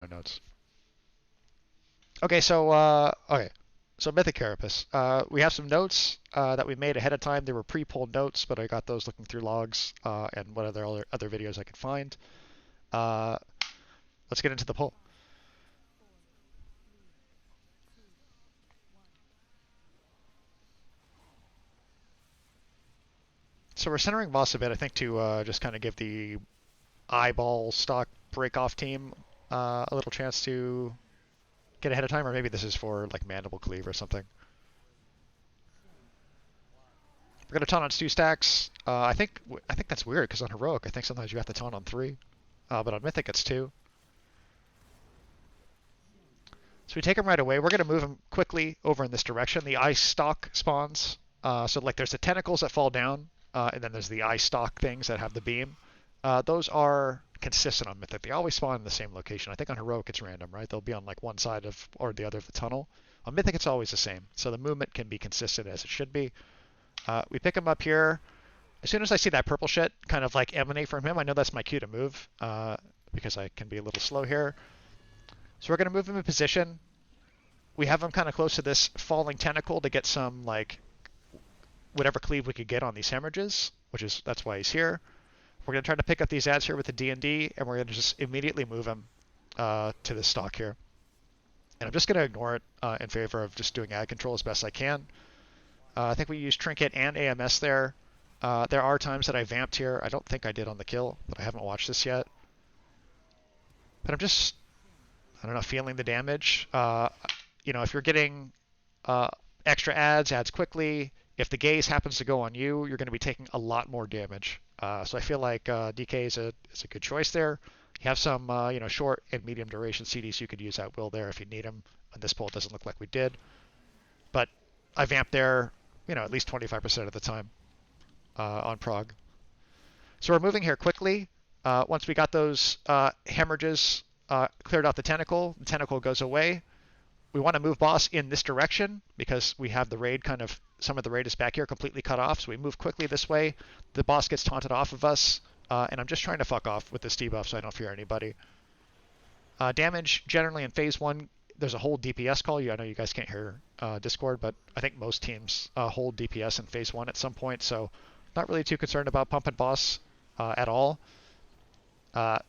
my notes. Okay, so Mythic Carapace. We have some notes that we made ahead of time. They were pre-pulled notes, but I got those looking through logs and what other videos I could find. Uh, let's get into the poll. So we're centering Moss a bit, I think, to just kind of give the eyeball stock break-off team a little chance to get ahead of time, or maybe this is for like Mandible Cleave or something. We're gonna taunt on 2 stacks. I think that's weird because on Heroic, I think sometimes you have to taunt on 3, but on Mythic it's 2. So we take him right away. We're gonna move him quickly over in this direction. The ice stock spawns. So like there's the tentacles that fall down, and then there's the ice stock things that have the beam. Those are consistent on Mythic. They always spawn in the same location. I think on Heroic it's random, right? They'll be on like one side of or the other of the tunnel. On Mythic it's always the same. So the movement can be consistent as it should be. We pick him up here. As soon as I see that purple shit kind of like emanate from him, I know that's my cue to move because I can be a little slow here. So we're going to move him in position. We have him kind of close to this falling tentacle to get some like whatever cleave we could get on these hemorrhages, that's why he's here. We're going to try to pick up these ads here with the D&D, and we're going to just immediately move him to this stock here. And I'm just going to ignore it in favor of just doing ad control as best I can. I think we use Trinket and AMS there. There are times that I vamped here. I don't think I did on the kill, but I haven't watched this yet. But I'm just, I don't know, feeling the damage. If you're getting extra ads quickly, if the gaze happens to go on you, you're going to be taking a lot more damage. So I feel like DK is a good choice there. You have some short and medium duration CDs you could use at will there if you need them. And this pull doesn't look like we did. But I vamped there, at least 25% of the time on prog. So we're moving here quickly. Once we got those hemorrhages cleared out the tentacle goes away. We want to move boss in this direction because we have the raid some of the raid is back here completely cut off. So we move quickly this way. The boss gets taunted off of us. And I'm just trying to fuck off with this debuff so I don't fear anybody. Damage generally in phase 1, there's a hold DPS call. I know you guys can't hear Discord, but I think most teams hold DPS in phase 1 at some point. So not really too concerned about pumping boss at all.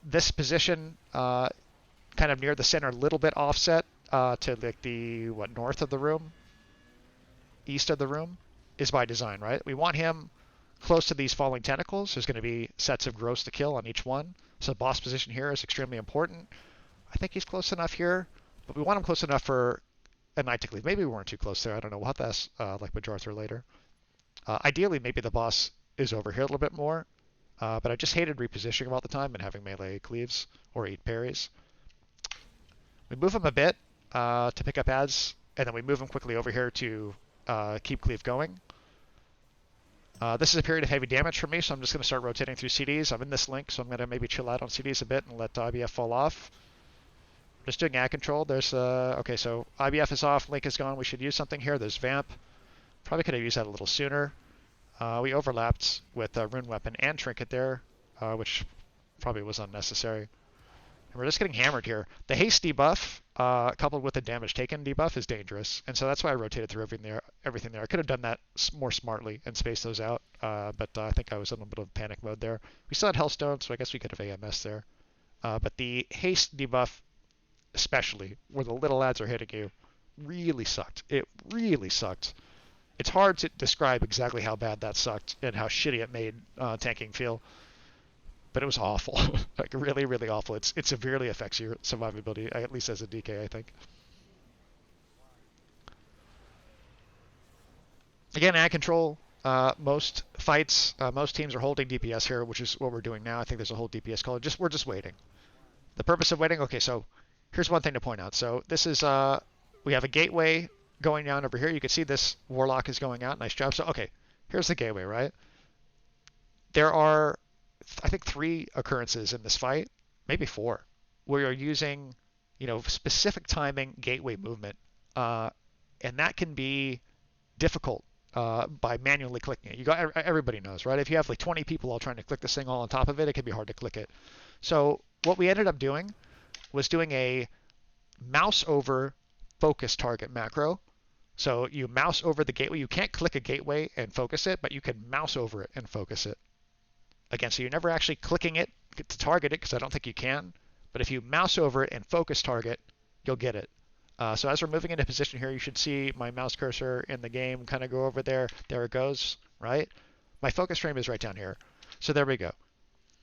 This position kind of near the center, a little bit offset to like the north of the room, east of the room, is by design, right? We want him close to these falling tentacles. There's going to be sets of gross to kill on each one. So boss position here is extremely important. I think he's close enough here, but we want him close enough for a Knight to cleave. Maybe we weren't too close there. I don't know. We'll have to ask like Majarthur later. Ideally, maybe the boss is over here a little bit more, but I just hated repositioning all the time and having melee cleaves or 8 parries. We move him a bit to pick up ads, and then we move him quickly over here to keep cleave going. This is a period of heavy damage for me, so I'm just going to start rotating through CDs. I'm in this link, so I'm going to maybe chill out on CDs a bit and let IBF fall off. Just doing ad control. There's okay, so IBF is off, link is gone. We should use something here. There's vamp. Probably could have used that a little sooner. We overlapped with rune weapon and trinket there, which probably was unnecessary. And we're just getting hammered here. The haste debuff, coupled with the damage taken debuff, is dangerous, and so that's why I rotated through everything there. I could have done that more smartly and spaced those out, but I think I was in a little bit of panic mode there. We still had Hellstone, so I guess we could have AMS there. But the haste debuff, especially where the little ads are hitting you, really sucked. It really sucked. It's hard to describe exactly how bad that sucked and how shitty it made tanking feel. But it was awful. Like really, really awful. It severely affects your survivability, at least as a DK, I think. Again, ad control. Most fights, most teams are holding DPS here, which is what we're doing now. I think there's a whole DPS call. We're just waiting. The purpose of waiting. Okay, so here's one thing to point out. So this is we have a gateway going down over here. You can see this warlock is going out. Nice job. So okay, here's the gateway, right? There are, I think, 3 occurrences in this fight, maybe 4, where you're using, specific timing gateway movement, and that can be difficult by manually clicking it. Everybody knows, right? If you have like 20 people all trying to click this thing all on top of it, it can be hard to click it. So what we ended up doing was doing a mouse over focus target macro. So you mouse over the gateway. You can't click a gateway and focus it, but you can mouse over it and focus it. Again, so you're never actually clicking it to target it, because I don't think you can. But if you mouse over it and focus target, you'll get it. So as we're moving into position here, you should see my mouse cursor in the game kind of go over there. There it goes, right? My focus frame is right down here. So there we go.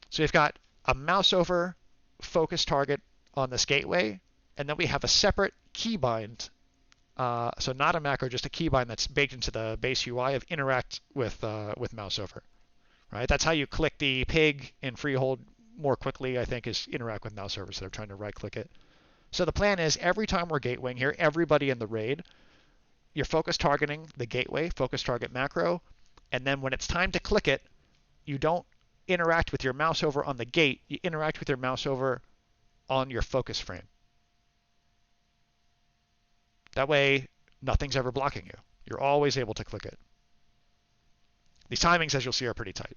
So we've got a mouse over focus target on this gateway, and then we have a separate keybind. So not a macro, just a keybind that's baked into the base UI of interact with mouse over. Right? That's how you click the pig in Freehold more quickly, I think, is interact with mouse over instead of trying to right-click it. So the plan is every time we're gatewaying here, everybody in the raid, you're focus targeting the gateway, focus target macro, and then when it's time to click it, you don't interact with your mouse over on the gate, you interact with your mouse over on your focus frame. That way, nothing's ever blocking you. You're always able to click it. These timings, as you'll see, are pretty tight.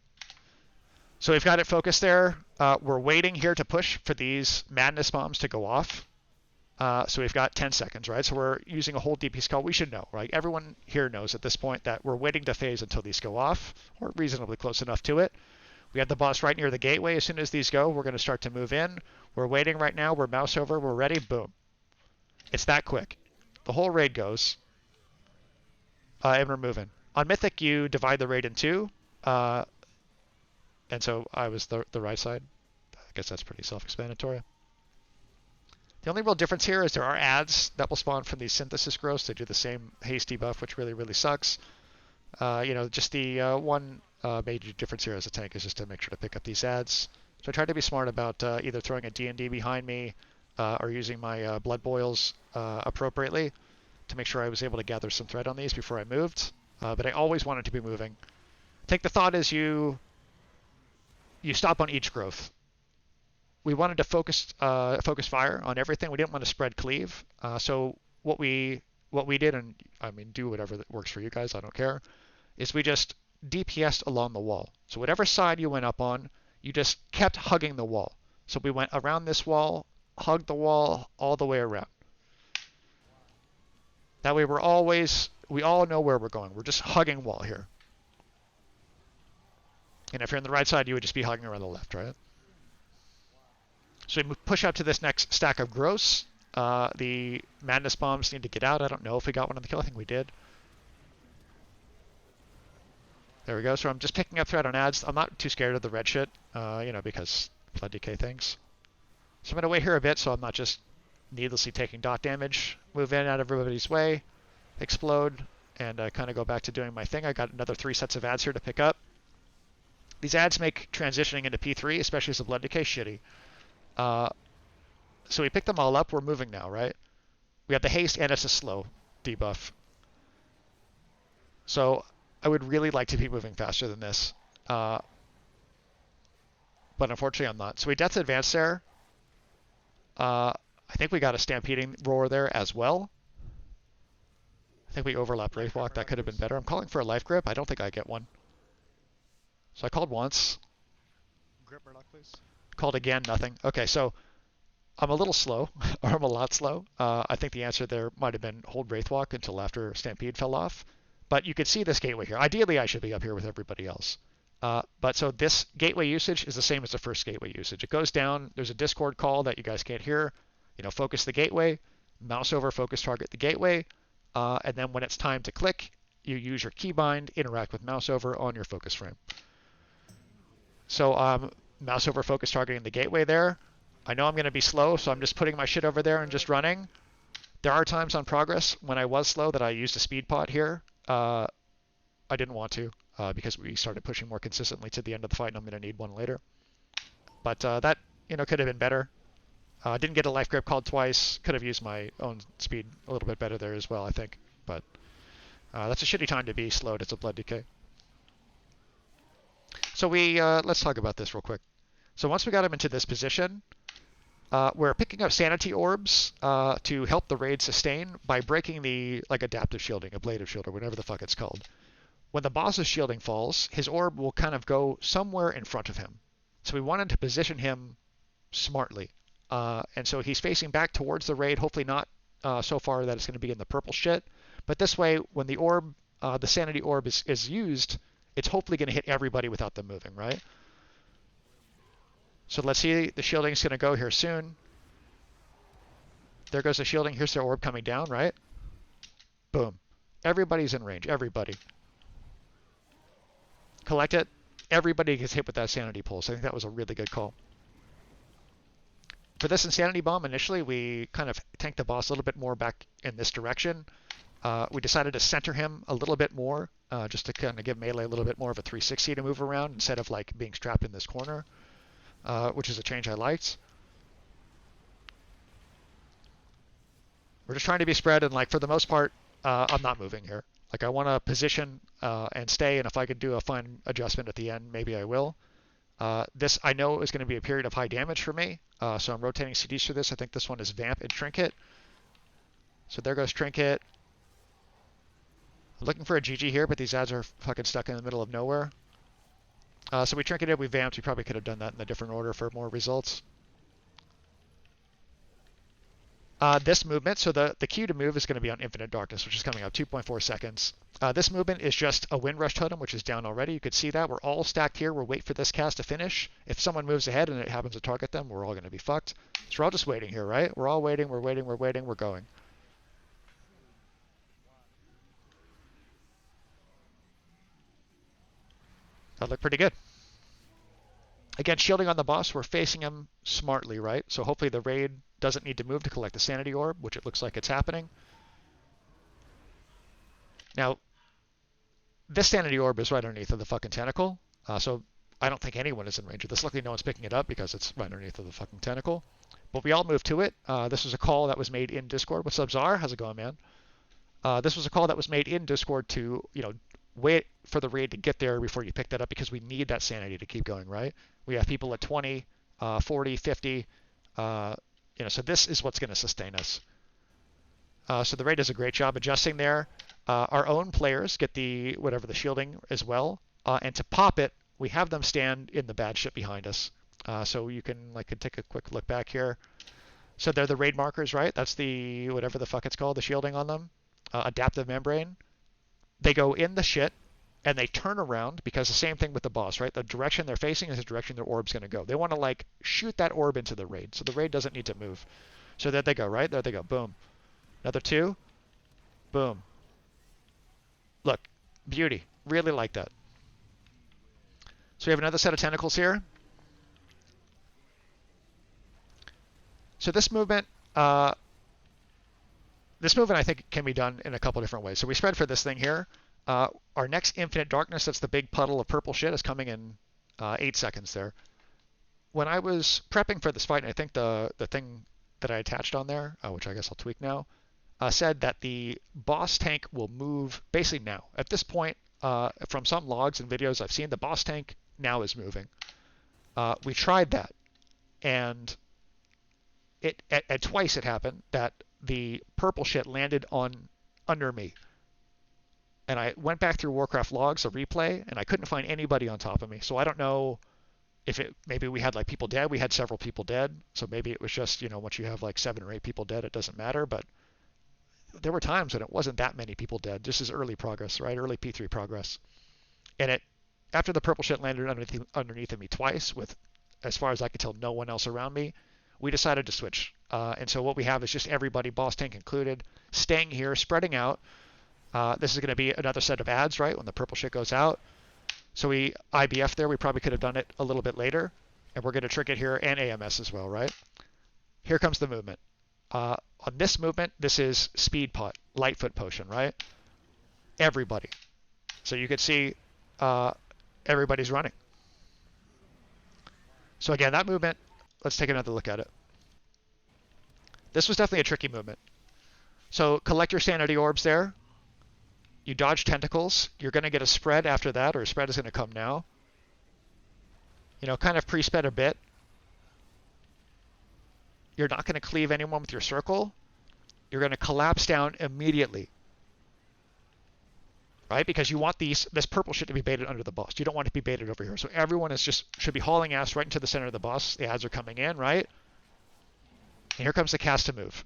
So we've got it focused there. We're waiting here to push for these madness bombs to go off. So we've got 10 seconds, right? So we're using a whole DP call. We should know, right? Everyone here knows at this point that we're waiting to phase until these go off, or reasonably close enough to it. We have the boss right near the gateway. As soon as these go, we're going to start to move in. We're waiting right now. We're mouse over. We're ready. Boom. It's that quick. The whole raid goes, and we're moving. On Mythic, you divide the raid in two, and so I was the right side. I guess that's pretty self-explanatory. The only real difference here is there are ads that will spawn from these synthesis growths. They do the same haste debuff, which really, really sucks. Just the one major difference here as a tank is just to make sure to pick up these ads. So I tried to be smart about either throwing a D&D behind me or using my blood boils appropriately to make sure I was able to gather some thread on these before I moved. But I always wanted to be moving. I think the thought is you stop on each growth. We wanted to focus fire on everything. We didn't want to spread cleave. So what we did, and I mean do whatever that works for you guys, I don't care, is we just DPS'd along the wall. So whatever side you went up on, you just kept hugging the wall. So we went around this wall, hugged the wall all the way around. That way we all know where we're going. We're just hugging wall here. And if you're on the right side, you would just be hugging around the left, right? So we push up to this next stack of gross. The madness bombs need to get out. I don't know if we got one on the kill. I think we did. There we go. So I'm just picking up thread on ads. I'm not too scared of the red shit, because blood decay things. So I'm going to wait here a bit so I'm not just needlessly taking dot damage. Move in out of everybody's way. Explode. And kind of go back to doing my thing. I got another 3 sets of ads here to pick up. These ads make transitioning into P3, especially as a blood decay, shitty. So we picked them all up. We're moving now, right? We have the haste and it's a slow debuff. So I would really like to be moving faster than this. But unfortunately I'm not. So we death advance there. I think we got a stampeding roar there as well. I think we overlapped Wraithwalk. That could have been better. I'm calling for a life grip. I don't think I get one. So I called once. Grip Murdoc, please. Called again, nothing. Okay, so I'm a little slow, or I'm a lot slow. I think the answer there might have been hold Wraithwalk until after Stampede fell off. But you could see this gateway here. Ideally, I should be up here with everybody else. But so this gateway usage is the same as the first gateway usage. It goes down. There's a Discord call that you guys can't hear. Focus the gateway, mouse over, focus target the gateway, and then when it's time to click, you use your keybind, interact with mouse over on your focus frame. So mouse over, focus targeting the gateway there. I know I'm going to be slow, so I'm just putting my shit over there and just running. There are times on progress when I was slow that I used a speed pot here. I didn't want to because we started pushing more consistently to the end of the fight, and I'm going to need one later. But that could have been better. Didn't get a life grip called twice. Could have used my own speed a little bit better there as well, I think. But that's a shitty time to be slowed. It's a blood decay. So let's talk about this real quick. So once we got him into this position, we're picking up sanity orbs to help the raid sustain by breaking the adaptive shielding, ablative shield, or whatever the fuck it's called. When the boss's shielding falls, his orb will kind of go somewhere in front of him. So we wanted to position him smartly. And so he's facing back towards the raid, hopefully not so far that it's going to be in the purple shit. But this way, when the orb, the sanity orb is used, it's hopefully going to hit everybody without them moving, right? So let's see, the shielding is going to go here soon. There goes the shielding. Here's their orb coming down, right? Boom. Everybody's in range. Everybody. Collect it. Everybody gets hit with that sanity pulse. I think that was a really good call. For this insanity bomb, initially we kind of tanked the boss a little bit more back in this direction. We decided to center him a little bit more, just to kind of give melee a little bit more of a 360 to move around instead of like being strapped in this corner, which is a change I liked. We're just trying to be spread, and like for the most part, I'm not moving here. Like I want to position and stay, and if I could do a fine adjustment at the end, maybe I will. This I know is going to be a period of high damage for me, so I'm rotating CDs for this. I think this one is Vamp and Trinket. So there goes Trinket. I'm looking for a GG here, but these ads are fucking stuck in the middle of nowhere. So we Trinketed, we Vamped. We probably could have done that in a different order for more results. This movement, so the Q to move is going to be on Infinite Darkness, which is coming up 2.4 seconds. This movement is just a Wind Rush totem, which is down already. You could see that. We're all stacked here. We'll wait for this cast to finish. If someone moves ahead and it happens to target them, we're all going to be fucked. So we're all just waiting here, right? We're all waiting, we're waiting, we're waiting, we're going. That looked pretty good. Again, shielding on the boss, we're facing him smartly, right? So hopefully the raid doesn't need to move to collect the sanity orb, which it looks like it's happening. Now, this sanity orb is right underneath of the fucking tentacle, so I don't think anyone is in range of this. Luckily, no one's picking it up because it's right underneath of the fucking tentacle. But we all move to it. This was a call that was made in Discord. What's up, Czar? How's it going, man? This was a call that was made in Discord to, wait for the raid to get there before you pick that up because we need that sanity to keep going, right? We have people at 20, 40, 50, so this is what's going to sustain us. So the raid does a great job adjusting there. Our own players get the shielding as well, and to pop it, we have them stand in the bad shit behind us. So you can take a quick look back here. So they're the raid markers, right? That's the whatever the fuck it's called, the shielding on them. Adaptive membrane. They go in the shit and they turn around because the same thing with the boss, right? The direction they're facing is the direction their orb's going to go. They want to shoot that orb into the raid, so the raid doesn't need to move. So there they go, right? There they go. Boom. Another two. Boom. Look, beauty. Really like that. So we have another set of tentacles here. So this movement I think can be done in a couple different ways. So we spread for this thing here. Our next Infinite Darkness, that's the big puddle of purple shit, is coming in 8 seconds there. When I was prepping for this fight, and I think the thing that I attached on there, which I guess I'll tweak now, said that the boss tank will move basically now. At this point, from some logs and videos I've seen, the boss tank now is moving. We tried that, and at twice it happened that the purple shit landed under me. And I went back through Warcraft logs, a replay, and I couldn't find anybody on top of me. So I don't know if maybe we had people dead. We had several people dead. So maybe it was just, once you have 7 or 8 people dead, it doesn't matter. But there were times when it wasn't that many people dead. This is early progress, right? Early P3 progress. And after the purple shit landed underneath of me twice with, as far as I could tell, no one else around me, we decided to switch. And so what we have is just everybody, boss tank included, staying here, spreading out. This is going to be another set of ads, right, when the purple shit goes out. So we IBF there. We probably could have done it a little bit later. And we're going to trick it here and AMS as well, right? Here comes the movement. On this movement, this is Speed Pot, Lightfoot Potion, right? Everybody. So you can see everybody's running. So again, that movement, let's take another look at it. This was definitely a tricky movement. So collect your sanity orbs there. You dodge tentacles. You're going to get a spread after that, or a spread is going to come now. Kind of pre-sped a bit. You're not going to cleave anyone with your circle. You're going to collapse down immediately. Right? Because you want this purple shit to be baited under the boss. You don't want it to be baited over here. So everyone should be hauling ass right into the center of the boss. The ads are coming in, right? And here comes the cast to move.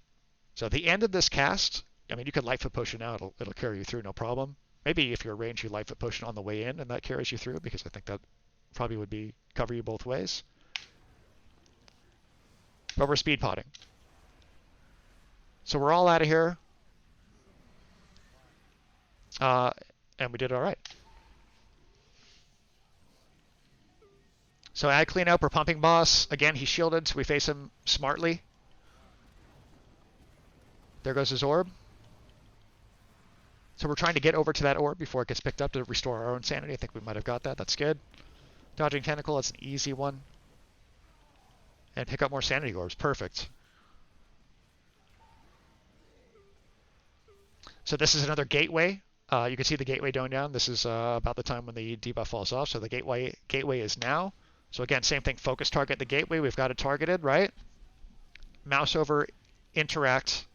So at the end of this cast, I mean, you could Lightfoot Potion now. It'll carry you through, no problem. Maybe if you're range, you Lightfoot Potion on the way in, and that carries you through, because I think that probably would be cover you both ways. But we're speed potting. So we're all out of here. And we did all right. So add cleanup, we're pumping boss. Again, he's shielded, so we face him smartly. There goes his orb. So we're trying to get over to that orb before it gets picked up to restore our own sanity. I think we might have got that. That's good. Dodging Tentacle, that's an easy one. And pick up more sanity orbs. Perfect. So this is another gateway. You can see the gateway going down. This is about the time when the debuff falls off. So the gateway is now. So again, same thing. Focus target the gateway. We've got it targeted, right? Mouse over, interact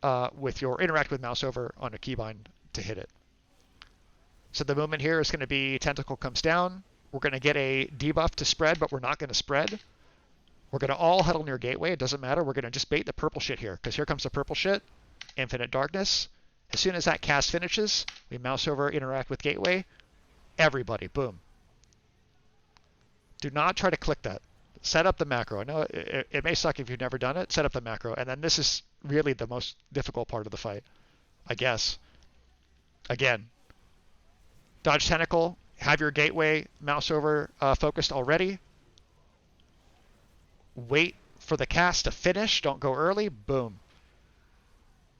with mouse over on a keybind to hit it. So the movement here is going to be Tentacle comes down. We're going to get a debuff to spread, but we're not going to spread. We're going to all huddle near gateway. It doesn't matter. We're going to just bait the purple shit here, because here comes the purple shit. Infinite Darkness. As soon as that cast finishes, we mouse over, interact with gateway. Everybody, boom. Do not try to click that. Set up the macro. I know it may suck if you've never done it. Set up the macro. And then this is really the most difficult part of the fight, I guess. Again, dodge Tentacle. Have your gateway mouse over focused already. Wait for the cast to finish. Don't go early. Boom.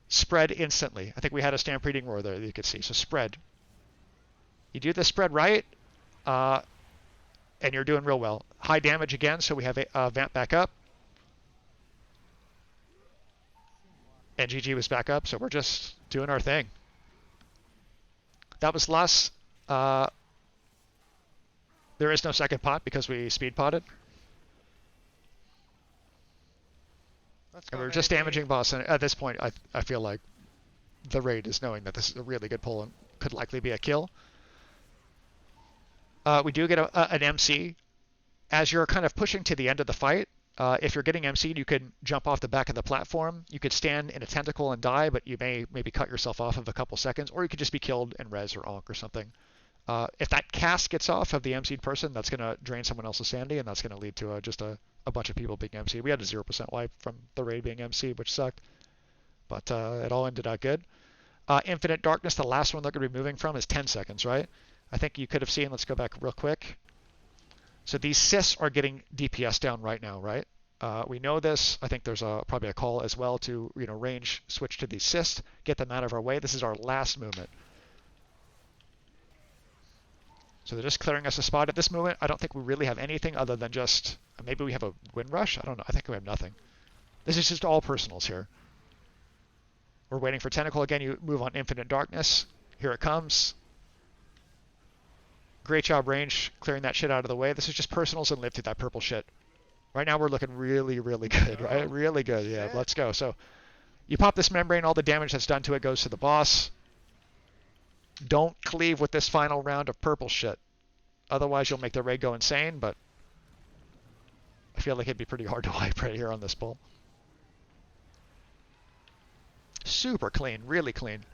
Spread instantly. I think we had a stampeding roar there that you could see. So spread. You do the spread right, and you're doing real well. High damage again, so we have a vamp back up. And GG was back up, so we're just doing our thing. That was less. There is no second pot because we speed potted. And we're just damaging boss. And at this point, I feel like the raid is knowing that this is a really good pull and could likely be a kill. We do get an MC. As you're kind of pushing to the end of the fight, if you're getting MC'd, you can jump off the back of the platform. You could stand in a tentacle and die, but you may maybe cut yourself off of a couple seconds, or you could just be killed and res or onk or something. If that cast gets off of the MC'd person, that's going to drain someone else's sanity, and that's going to lead to just a bunch of people being MC'd. We had a 0% wipe from the raid being MC'd, which sucked, but it all ended out good. Infinite Darkness, the last one they're going to be moving from, is 10 seconds, right? I think you could have seen, let's go back real quick. So these Siths are getting DPS down right now, right? We know this. I think there's probably a call as well to range switch to these Siths, get them out of our way. This is our last movement. So they're just clearing us a spot at this moment. I don't think we really have anything other than just maybe we have a wind rush. I don't know. I think we have nothing. This is just all personals here. We're waiting for Tentacle again. You move on Infinite Darkness. Here it comes. Great job, range, clearing that shit out of the way. This is just personals and live through that purple shit. Right now we're looking really, really good, right? Really good. Yeah, let's go. So you pop this membrane. All the damage that's done to it goes to the boss. Don't cleave with this final round of purple shit. Otherwise, you'll make the raid go insane, but I feel like it'd be pretty hard to wipe right here on this pull. Super clean, really clean.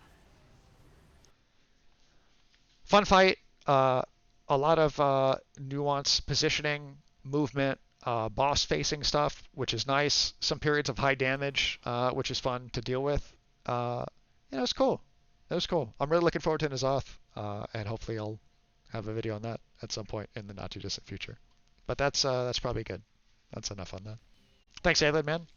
Fun fight. A lot of nuance, positioning, movement, boss-facing stuff, which is nice. Some periods of high damage, which is fun to deal with. It was cool. It was cool. I'm really looking forward to N'Zoth, and hopefully I'll have a video on that at some point in the not-too-distant future. But that's probably good. That's enough on that. Thanks, Aylin, man.